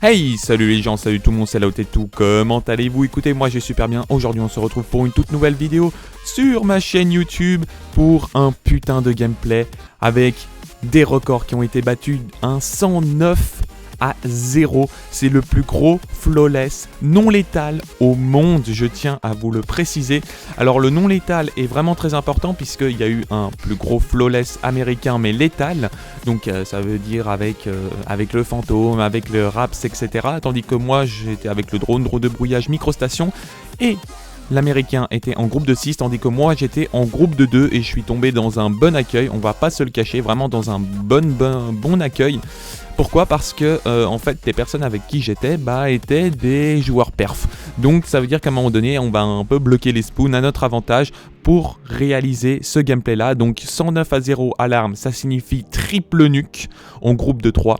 Hey, salut les gens, salut tout le monde, c'est Laoté tout, comment allez-vous? Écoutez, moi je vais super bien, aujourd'hui on se retrouve pour une toute nouvelle vidéo sur ma chaîne YouTube pour un putain de gameplay avec des records qui ont été battus, un 109-0, c'est le plus gros flawless non létal au monde, je tiens à vous le préciser. Alors le non létal est vraiment très important puisqu'il y a eu un plus gros flawless américain mais létal, donc ça veut dire avec le fantôme, avec le raps, etc. Tandis que moi j'étais avec le drone de brouillage microstation et l'américain était en groupe de 6, tandis que moi j'étais en groupe de 2 et je suis tombé dans un bon accueil, on va pas se le cacher, vraiment dans un bon accueil. Pourquoi? Parce que en fait les personnes avec qui j'étais étaient des joueurs perf. Donc ça veut dire qu'à un moment donné on va un peu bloquer les spoons à notre avantage pour réaliser ce gameplay là. Donc 109-0 alarme, ça signifie triple nuke en groupe de 3.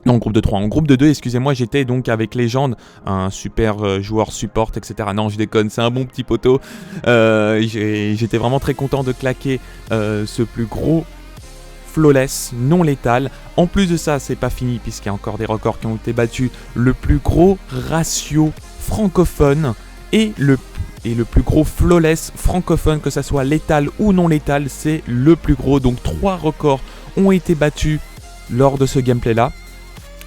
Non, groupe de 3, en groupe de 2, excusez-moi, j'étais donc avec Legend, un super joueur support, etc. Non, je déconne, c'est un bon petit poteau. J'étais vraiment très content de claquer ce plus gros flawless, non létal. En plus de ça, c'est pas fini puisqu'il y a encore des records qui ont été battus. Le plus gros ratio francophone et le plus gros flawless francophone, que ça soit létal ou non létal, c'est le plus gros. Donc 3 records ont été battus lors de ce gameplay-là.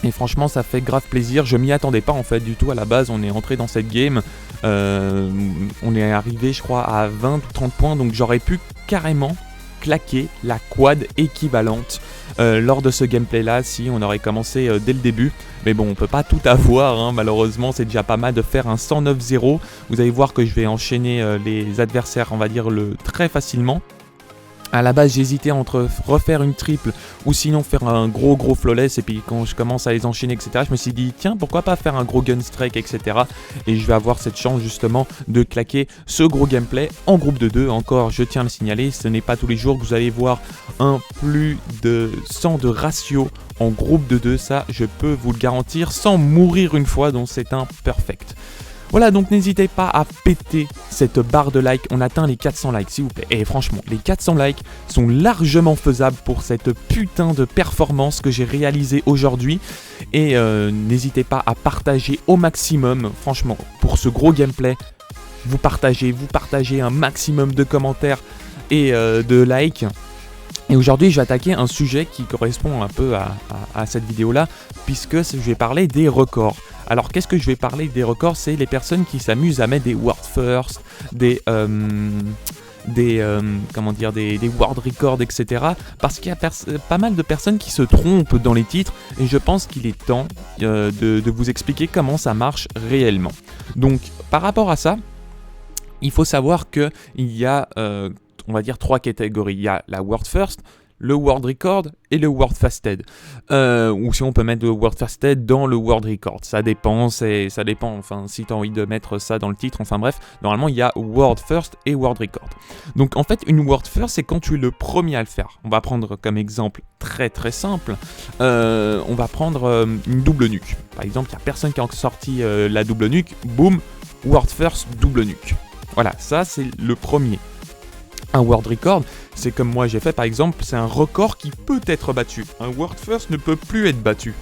Et franchement ça fait grave plaisir, je m'y attendais pas en fait du tout à la base, on est entré dans cette game, on est arrivé je crois à 20 ou 30 points, donc j'aurais pu carrément claquer la quad équivalente lors de ce gameplay là si on aurait commencé dès le début. Mais bon, on peut pas tout avoir, hein, malheureusement c'est déjà pas mal de faire un 109-0, vous allez voir que je vais enchaîner les adversaires on va dire très facilement. À la base j'hésitais entre refaire une triple ou sinon faire un gros flawless, et puis quand je commence à les enchaîner etc, je me suis dit tiens pourquoi pas faire un gros gun strike etc, et je vais avoir cette chance justement de claquer ce gros gameplay en groupe de 2. Encore je tiens à le signaler, ce n'est pas tous les jours que vous allez voir un plus de 100 de ratio en groupe de 2, ça je peux vous le garantir sans mourir une fois, donc c'est un perfect. Voilà, donc n'hésitez pas à péter cette barre de like, on atteint les 400 likes s'il vous plaît. Et franchement, les 400 likes sont largement faisables pour cette putain de performance que j'ai réalisée aujourd'hui. Et n'hésitez pas à partager au maximum, franchement, pour ce gros gameplay. Vous partagez un maximum de commentaires et de likes. Et aujourd'hui, je vais attaquer un sujet qui correspond un peu à cette vidéo-là, puisque je vais parler des records. Alors, qu'est-ce que je vais parler des records? C'est les personnes qui s'amusent à mettre des world first, des world records, etc. Parce qu'il y a pas mal de personnes qui se trompent dans les titres, et je pense qu'il est temps de vous expliquer comment ça marche réellement. Donc, par rapport à ça, il faut savoir qu'il y a on va dire 3 catégories. Il y a la World First, le World Record et le World Fasted. Ou si on peut mettre le World Fasted dans le World Record. Ça dépend, enfin si tu as envie de mettre ça dans le titre, enfin bref, normalement il y a World First et World Record. Donc en fait une World First c'est quand tu es le premier à le faire. On va prendre comme exemple très simple, on va prendre une double nuque. Par exemple il n'y a personne qui a sorti la double nuque, boum, World First double nuque. Voilà, ça c'est le premier. Un World Record, c'est comme moi j'ai fait par exemple, c'est un record qui peut être battu. Un World First ne peut plus être battu.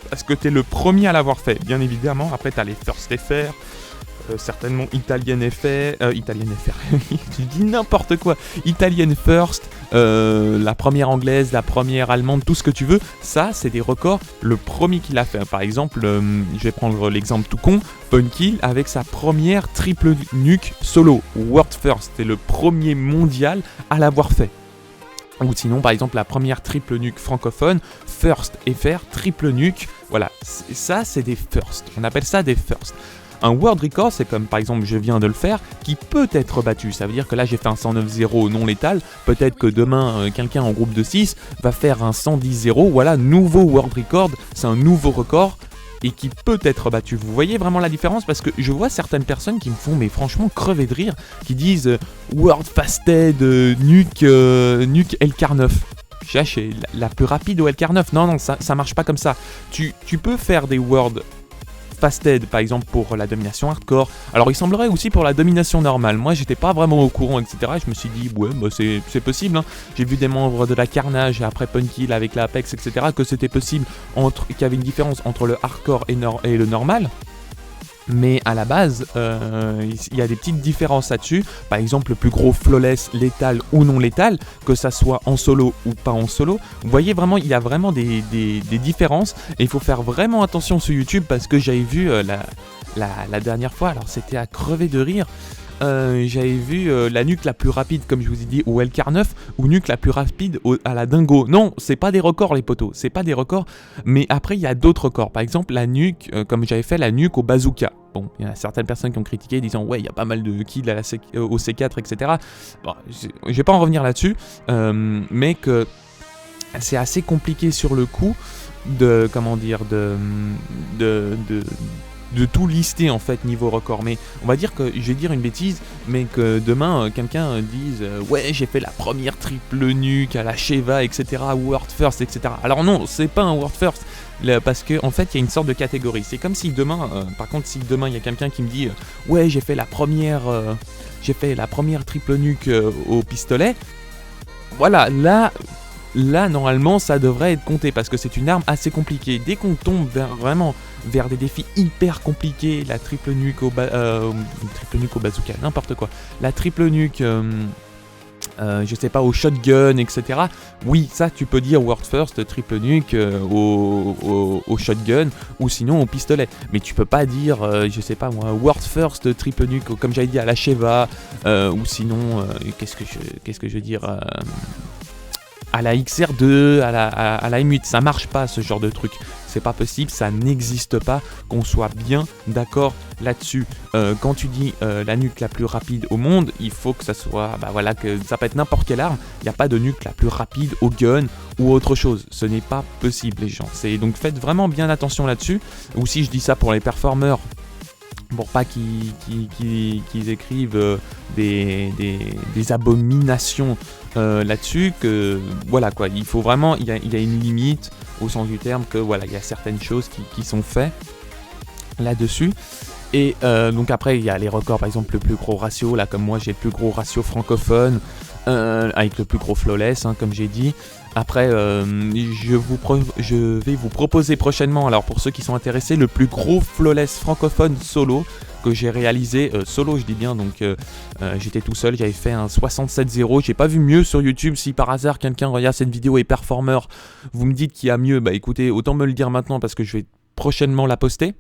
Parce que tu es le premier à l'avoir fait, bien évidemment. Après tu as les First FR, certainement Italian FR, tu dis n'importe quoi. Italian First, la première anglaise, la première allemande, tout ce que tu veux. Ça c'est des records, le premier qui l'a fait. Par exemple, je vais prendre l'exemple tout con, Punkill avec sa première triple nuke solo, World First, c'est le premier mondial à l'avoir fait. Ou sinon par exemple la première triple nuke francophone, First FR, triple nuke, voilà, ça c'est des first, on appelle ça des first. Un world record, c'est comme par exemple je viens de le faire, qui peut être battu. Ça veut dire que là j'ai fait un 109-0 non létal, peut-être que demain quelqu'un en groupe de 6 va faire un 110-0, voilà, nouveau world record, c'est un nouveau record et qui peut être battu. Vous voyez vraiment la différence? Parce que je vois certaines personnes qui me font mais franchement crever de rire, qui disent World Fasted nuke LK9. C'est la plus rapide au LK9. Non, ça marche pas comme ça. Tu peux faire des World fasted par exemple pour la domination hardcore. Alors il semblerait aussi pour la domination normale. Moi j'étais pas vraiment au courant, etc. Je me suis dit ouais bah, c'est possible, hein. J'ai vu des membres de la Carnage et après Punkill avec la Apex, etc. que c'était possible, qu'il y avait une différence entre le hardcore et le normal. Mais à la base, il y a des petites différences là-dessus. Par exemple, le plus gros flawless, létal ou non létal, que ça soit en solo ou pas en solo. Vous voyez vraiment, il y a vraiment des différences. Et il faut faire vraiment attention sur YouTube parce que j'avais vu la dernière fois, alors c'était à crever de rire. J'avais vu la nuque la plus rapide, comme je vous ai dit, au LK9, ou nuque la plus rapide à la dingo. Non, c'est pas des records les potos, c'est pas des records, mais après il y a d'autres records. Par exemple, la nuque, comme j'avais fait la nuque au bazooka. Bon, il y a certaines personnes qui ont critiqué, disant ouais, il y a pas mal de kills au C4, etc. Bon, je vais pas en revenir là-dessus, mais que c'est assez compliqué sur le coup de, comment dire, de tout lister en fait niveau record. Mais on va dire que, je vais dire une bêtise, mais que demain quelqu'un dise ouais j'ai fait la première triple nuque à la Sheva, etc. World First, etc. Alors non, c'est pas un World First, parce que en fait il y a une sorte de catégorie. C'est comme si demain, par contre si demain il y a quelqu'un qui me dit ouais j'ai fait la première triple nuque au pistolet, voilà, là, normalement, ça devrait être compté parce que c'est une arme assez compliquée. Dès qu'on tombe vers des défis hyper compliqués, la triple nuque au bazooka, n'importe quoi, la triple nuque, je sais pas, au shotgun, etc. Oui, ça, tu peux dire World First, triple nuque au shotgun ou sinon au pistolet. Mais tu peux pas dire, je sais pas moi, World First, triple nuque, comme j'avais dit à la Sheva, ou sinon, qu'est-ce que je veux dire à la XR2, à la M8, ça marche pas ce genre de truc, c'est pas possible, ça n'existe pas, qu'on soit bien d'accord là-dessus. Quand tu dis la nuque la plus rapide au monde, il faut que ça soit, bah voilà, que ça peut être n'importe quelle arme, il n'y a pas de nuque la plus rapide au gun ou autre chose, ce n'est pas possible les gens, donc faites vraiment bien attention là-dessus. Ou si je dis ça pour les performeurs, pour pas qu'ils écrivent des abominations là-dessus, que voilà quoi, il faut vraiment, il y a une limite au sens du terme, que voilà, il y a certaines choses qui sont faites là-dessus. Et donc après il y a les records, par exemple le plus gros ratio, là comme moi j'ai le plus gros ratio francophone, avec le plus gros flawless, hein, comme j'ai dit. Après, je vais vous proposer prochainement, alors pour ceux qui sont intéressés, le plus gros flawless francophone solo que j'ai réalisé, solo je dis bien, donc j'étais tout seul, j'avais fait un 67-0, j'ai pas vu mieux sur YouTube. Si par hasard quelqu'un regarde cette vidéo et performeur, vous me dites qu'il y a mieux, bah écoutez, autant me le dire maintenant parce que je vais prochainement la poster.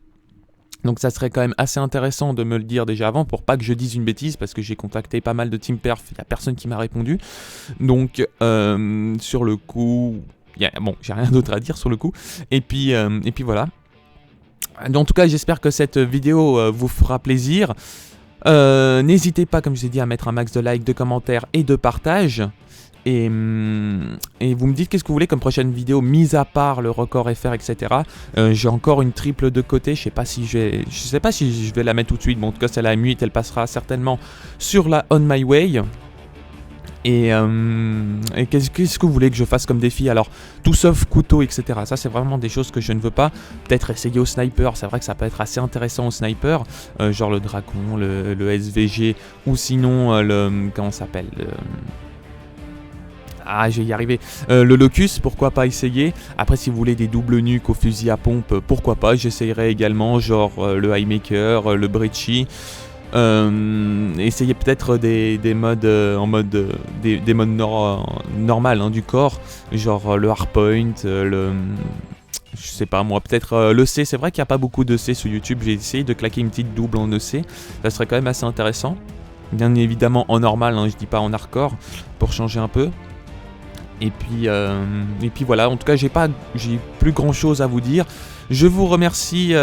Donc ça serait quand même assez intéressant de me le dire déjà avant pour pas que je dise une bêtise, parce que j'ai contacté pas mal de team perf, il n'y a personne qui m'a répondu. Donc sur le coup, bon, j'ai rien d'autre à dire sur le coup. Et puis voilà. En tout cas, j'espère que cette vidéo vous fera plaisir. N'hésitez pas, comme je vous ai dit, à mettre un max de likes, de commentaires et de partage. Et vous me dites qu'est-ce que vous voulez comme prochaine vidéo, mis à part le record FR, etc. J'ai encore une triple de côté, je sais pas si je vais la mettre tout de suite. Bon, en tout cas, c'est la M8, elle passera certainement sur la On My Way. Et qu'est-ce que vous voulez que je fasse comme défi? Alors, tout sauf couteau, etc. Ça, c'est vraiment des choses que je ne veux pas. Peut-être essayer au sniper, c'est vrai que ça peut être assez intéressant au sniper. Genre le Dracon, le SVG, ou sinon comment ça s'appelle je vais y arriver. Le Locus, pourquoi pas essayer. Après, si vous voulez des doubles nuques au fusil à pompe, pourquoi pas. J'essayerai également, genre le Highmaker, le Brecci. Essayez peut-être des modes en mode des modes normal, hein, du corps, genre le Hardpoint, je sais pas moi, peut-être le C. C'est vrai qu'il n'y a pas beaucoup de C sur YouTube. J'ai essayé de claquer une petite double en EC, ça serait quand même assez intéressant. Bien évidemment en normal, hein, je dis pas en hardcore, pour changer un peu. Et puis voilà, en tout cas j'ai plus grand chose à vous dire. Je vous remercie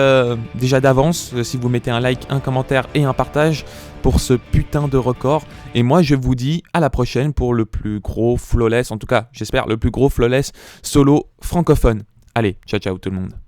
déjà d'avance si vous mettez un like, un commentaire et un partage pour ce putain de record. Et moi je vous dis à la prochaine pour le plus gros flawless, en tout cas j'espère le plus gros flawless solo francophone. Allez, ciao ciao tout le monde.